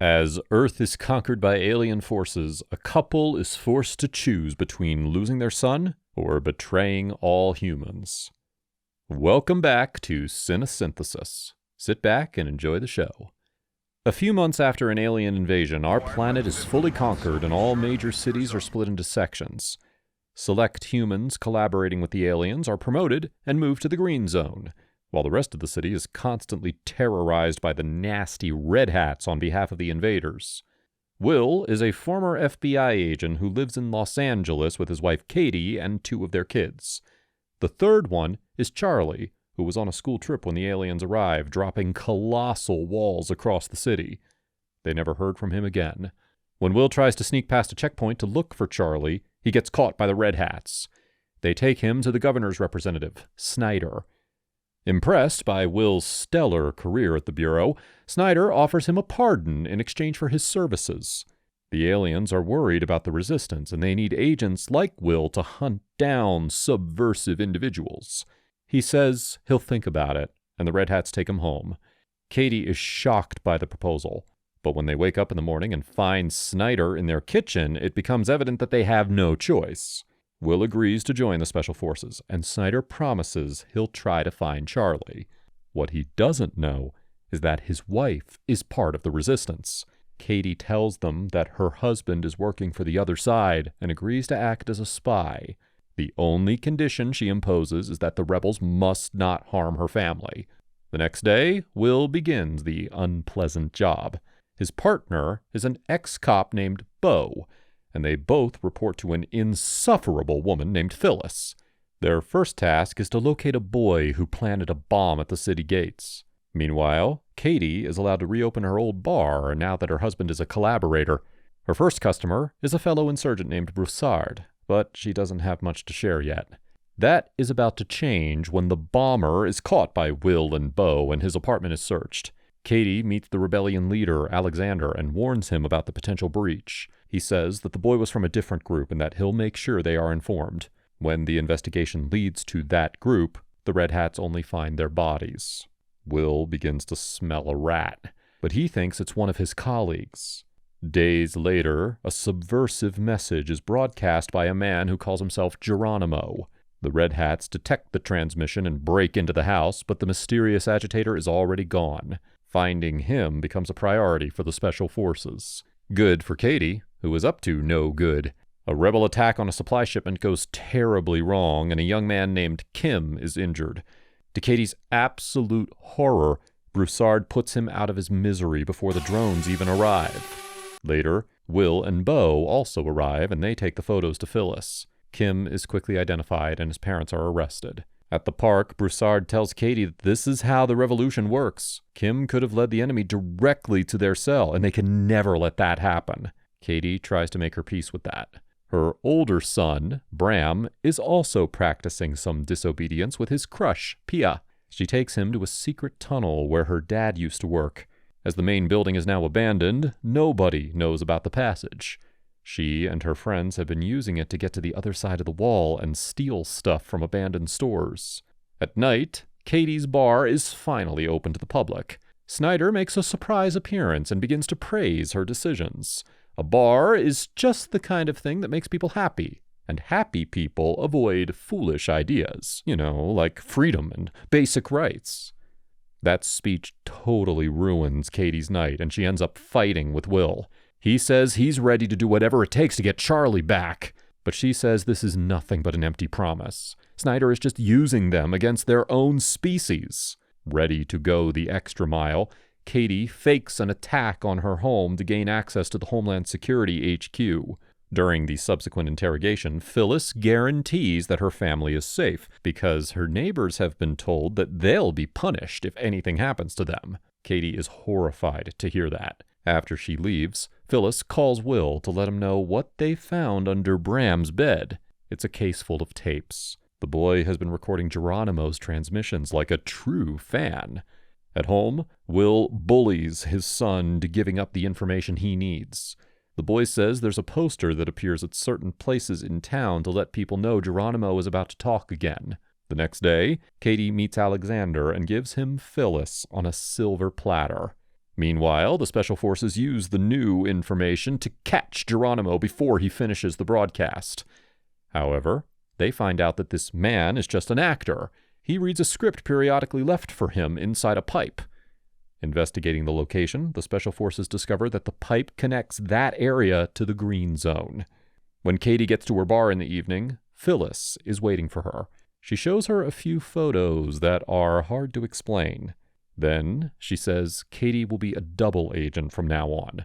As Earth is conquered by alien forces, a couple is forced to choose between losing their son or betraying all humans. Welcome back to Cinesynthesis. Sit back and enjoy the show. A few months after an alien invasion, our planet is fully conquered and all major cities are split into sections. Select humans collaborating with the aliens are promoted and moved to the Green Zone, while the rest of the city is constantly terrorized by the nasty Red Hats on behalf of the invaders. Will is a former FBI agent who lives in Los Angeles with his wife Katie and 2 of their kids. The third one is Charlie, who was on a school trip when the aliens arrived, dropping colossal walls across the city. They never heard from him again. When Will tries to sneak past a checkpoint to look for Charlie, he gets caught by the Red Hats. They take him to the governor's representative, Snyder. Impressed by Will's stellar career at the Bureau, Snyder offers him a pardon in exchange for his services. The aliens are worried about the resistance, and they need agents like Will to hunt down subversive individuals. He says he'll think about it, and the Red Hats take him home. Katie is shocked by the proposal, but when they wake up in the morning and find Snyder in their kitchen, it becomes evident that they have no choice. Will agrees to join the Special Forces, and Snyder promises he'll try to find Charlie. What he doesn't know is that his wife is part of the resistance. Katie tells them that her husband is working for the other side and agrees to act as a spy. The only condition she imposes is that the rebels must not harm her family. The next day, Will begins the unpleasant job. His partner is an ex-cop named Bo, and they both report to an insufferable woman named Phyllis. Their first task is to locate a boy who planted a bomb at the city gates. Meanwhile, Katie is allowed to reopen her old bar now that her husband is a collaborator. Her first customer is a fellow insurgent named Broussard, but she doesn't have much to share yet. That is about to change when the bomber is caught by Will and Bo and his apartment is searched. Katie meets the rebellion leader, Alexander, and warns him about the potential breach. He says that the boy was from a different group and that he'll make sure they are informed. When the investigation leads to that group, the Red Hats only find their bodies. Will begins to smell a rat, but he thinks it's one of his colleagues. Days later, a subversive message is broadcast by a man who calls himself Geronimo. The Red Hats detect the transmission and break into the house, but the mysterious agitator is already gone. Finding him becomes a priority for the Special Forces. Good for Katie, who is up to no good. A rebel attack on a supply shipment goes terribly wrong, and a young man named Kim is injured. To Katie's absolute horror, Broussard puts him out of his misery before the drones even arrive. Later, Will and Bo also arrive, and they take the photos to Phyllis. Kim is quickly identified, and his parents are arrested. At the park, Broussard tells Katie that this is how the revolution works. Kim could have led the enemy directly to their cell, and they can never let that happen. Katie tries to make her peace with that. Her older son, Bram, is also practicing some disobedience with his crush, Pia. She takes him to a secret tunnel where her dad used to work. As the main building is now abandoned, nobody knows about the passage. She and her friends have been using it to get to the other side of the wall and steal stuff from abandoned stores. At night, Katie's bar is finally open to the public. Snyder makes a surprise appearance and begins to praise her decisions. A bar is just the kind of thing that makes people happy, and happy people avoid foolish ideas, like freedom and basic rights. That speech totally ruins Katie's night, and she ends up fighting with Will. He says he's ready to do whatever it takes to get Charlie back, but she says this is nothing but an empty promise. Snyder is just using them against their own species. Ready to go the extra mile, Katie fakes an attack on her home to gain access to the Homeland Security HQ. During the subsequent interrogation, Phyllis guarantees that her family is safe because her neighbors have been told that they'll be punished if anything happens to them. Katie is horrified to hear that. After she leaves, Phyllis calls Will to let him know what they found under Bram's bed. It's a case full of tapes. The boy has been recording Geronimo's transmissions like a true fan. At home, Will bullies his son to giving up the information he needs. The boy says there's a poster that appears at certain places in town to let people know Geronimo is about to talk again. The next day, Katie meets Alexander and gives him Phyllis on a silver platter. Meanwhile, the Special Forces use the new information to catch Geronimo before he finishes the broadcast. However, they find out that this man is just an actor. He reads a script periodically left for him inside a pipe. Investigating the location, the Special Forces discover that the pipe connects that area to the green zone. When Katie gets to her bar in the evening, Phyllis is waiting for her. She shows her a few photos that are hard to explain. Then she says Katie will be a double agent from now on.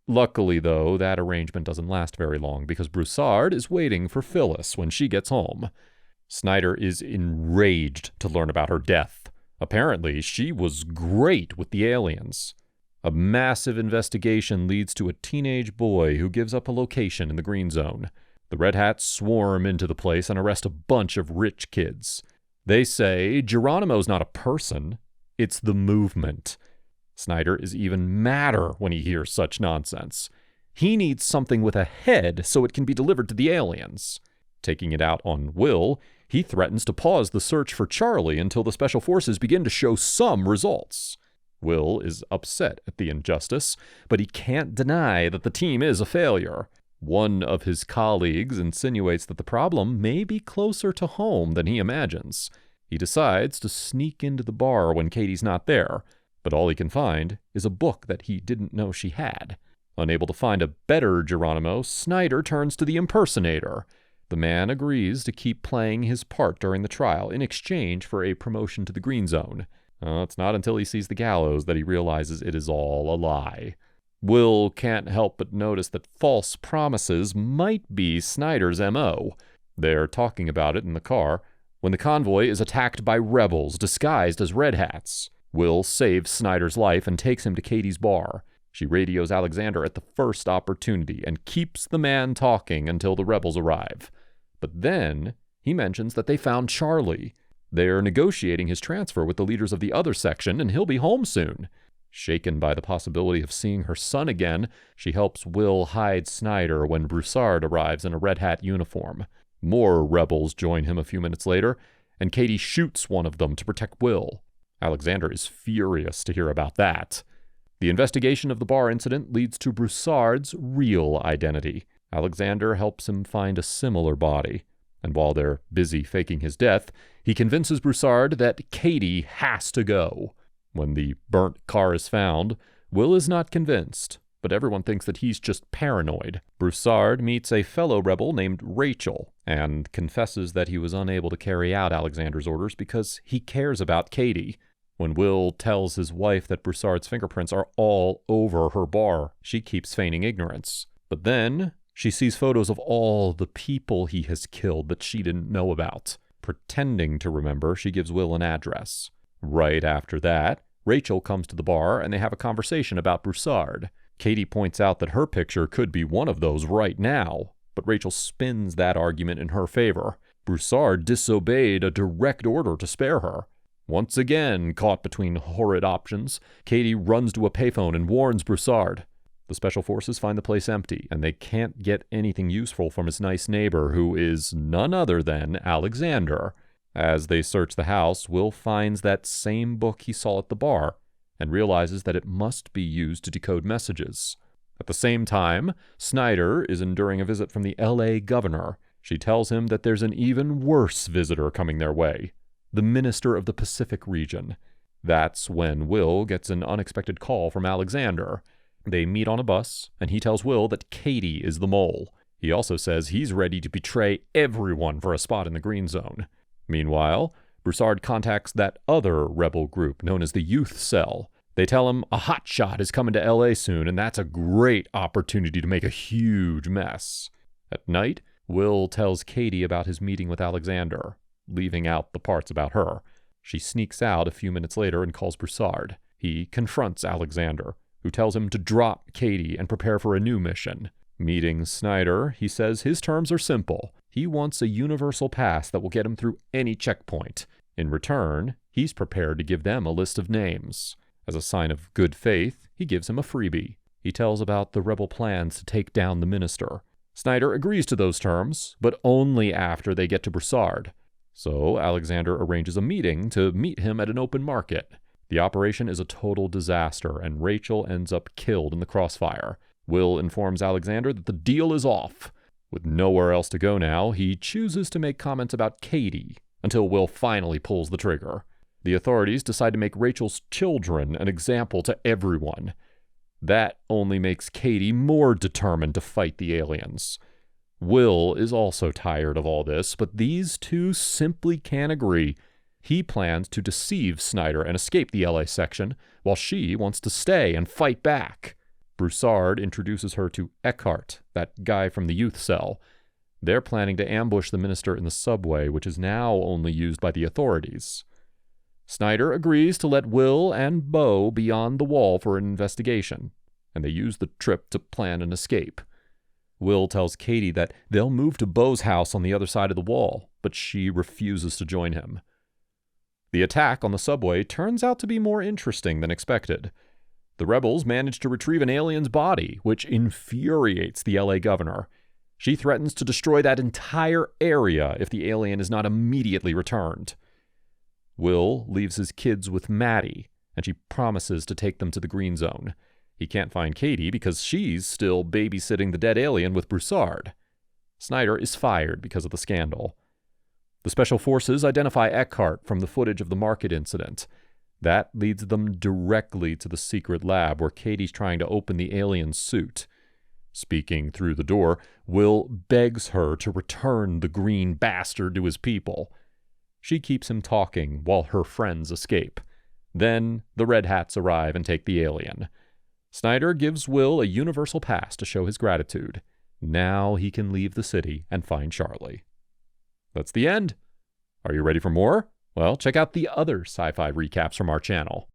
Luckily, though, that arrangement doesn't last very long because Broussard is waiting for Phyllis when she gets home. Snyder is enraged to learn about her death. Apparently, she was great with the aliens. A massive investigation leads to a teenage boy who gives up a location in the green zone. The Red Hats swarm into the place and arrest a bunch of rich kids. They say Geronimo's not a person, it's the movement. Snyder is even madder when he hears such nonsense. He needs something with a head so it can be delivered to the aliens. Taking it out on Will, he threatens to pause the search for Charlie until the Special Forces begin to show some results. Will is upset at the injustice, but he can't deny that the team is a failure. One of his colleagues insinuates that the problem may be closer to home than he imagines. He decides to sneak into the bar when Katie's not there, but all he can find is a book that he didn't know she had. Unable to find a better Geronimo, Snyder turns to the impersonator. The man agrees to keep playing his part during the trial in exchange for a promotion to the green zone. It's not until he sees the gallows that he realizes it is all a lie. Will can't help but notice that false promises might be Snyder's M.O. They're talking about it in the car when the convoy is attacked by rebels disguised as Red Hats. Will saves Snyder's life and takes him to Katie's bar. She radios Alexander at the first opportunity and keeps the man talking until the rebels arrive. But then he mentions that they found Charlie. They're negotiating his transfer with the leaders of the other section, and he'll be home soon. Shaken by the possibility of seeing her son again, she helps Will hide Snyder when Broussard arrives in a Red Hat uniform. More rebels join him a few minutes later, and Katie shoots one of them to protect Will. Alexander is furious to hear about that. The investigation of the bar incident leads to Broussard's real identity. Alexander helps him find a similar body, and while they're busy faking his death, he convinces Broussard that Katie has to go. When the burnt car is found, Will is not convinced, but everyone thinks that he's just paranoid. Broussard meets a fellow rebel named Rachel and confesses that he was unable to carry out Alexander's orders because he cares about Katie. When Will tells his wife that Broussard's fingerprints are all over her bar, she keeps feigning ignorance. But then she sees photos of all the people he has killed that she didn't know about. Pretending to remember, she gives Will an address. Right after that, Rachel comes to the bar and they have a conversation about Broussard. Katie points out that her picture could be one of those right now, but Rachel spins that argument in her favor. Broussard disobeyed a direct order to spare her. Once again, caught between horrid options, Katie runs to a payphone and warns Broussard. The Special Forces find the place empty, and they can't get anything useful from his nice neighbor, who is none other than Alexander. As they search the house, Will finds that same book he saw at the bar, and realizes that it must be used to decode messages. At the same time, Snyder is enduring a visit from the L.A. governor. She tells him that there's an even worse visitor coming their way, the Minister of the Pacific region. That's when Will gets an unexpected call from Alexander. They meet on a bus, and he tells Will that Katie is the mole. He also says he's ready to betray everyone for a spot in the green zone. Meanwhile, Broussard contacts that other rebel group known as the Youth Cell. They tell him a hotshot is coming to L.A. soon, and that's a great opportunity to make a huge mess. At night, Will tells Katie about his meeting with Alexander, leaving out the parts about her. She sneaks out a few minutes later and calls Broussard. He confronts Alexander, who tells him to drop Katie and prepare for a new mission. Meeting Snyder, he says his terms are simple. He wants a universal pass that will get him through any checkpoint. In return, he's prepared to give them a list of names. As a sign of good faith, he gives him a freebie. He tells about the rebel plans to take down the minister. Snyder agrees to those terms, but only after they get to Broussard. So Alexander arranges a meeting to meet him at an open market. The operation is a total disaster, and Rachel ends up killed in the crossfire. Will informs Alexander that the deal is off. With nowhere else to go now, he chooses to make comments about Katie, until Will finally pulls the trigger. The authorities decide to make Rachel's children an example to everyone. That only makes Katie more determined to fight the aliens. Will is also tired of all this, but these two simply can't agree. He plans to deceive Snyder and escape the LA section, while she wants to stay and fight back. Broussard introduces her to Eckhart, that guy from the youth cell. They're planning to ambush the minister in the subway, which is now only used by the authorities. Snyder agrees to let Will and Bo beyond the wall for an investigation, and they use the trip to plan an escape. Will tells Katie that they'll move to Bo's house on the other side of the wall, but she refuses to join him. The attack on the subway turns out to be more interesting than expected. The rebels manage to retrieve an alien's body, which infuriates the LA governor. She threatens to destroy that entire area if the alien is not immediately returned. Will leaves his kids with Maddie, and she promises to take them to the green zone. He can't find Katie because she's still babysitting the dead alien with Broussard. Snyder is fired because of the scandal. The special forces identify Eckhart from the footage of the market incident. That leads them directly to the secret lab where Katie's trying to open the alien's suit. Speaking through the door, Will begs her to return the green bastard to his people. She keeps him talking while her friends escape. Then the Red Hats arrive and take the alien. Snyder gives Will a universal pass to show his gratitude. Now he can leave the city and find Charlie. That's the end. Are you ready for more? Well, check out the other sci-fi recaps from our channel.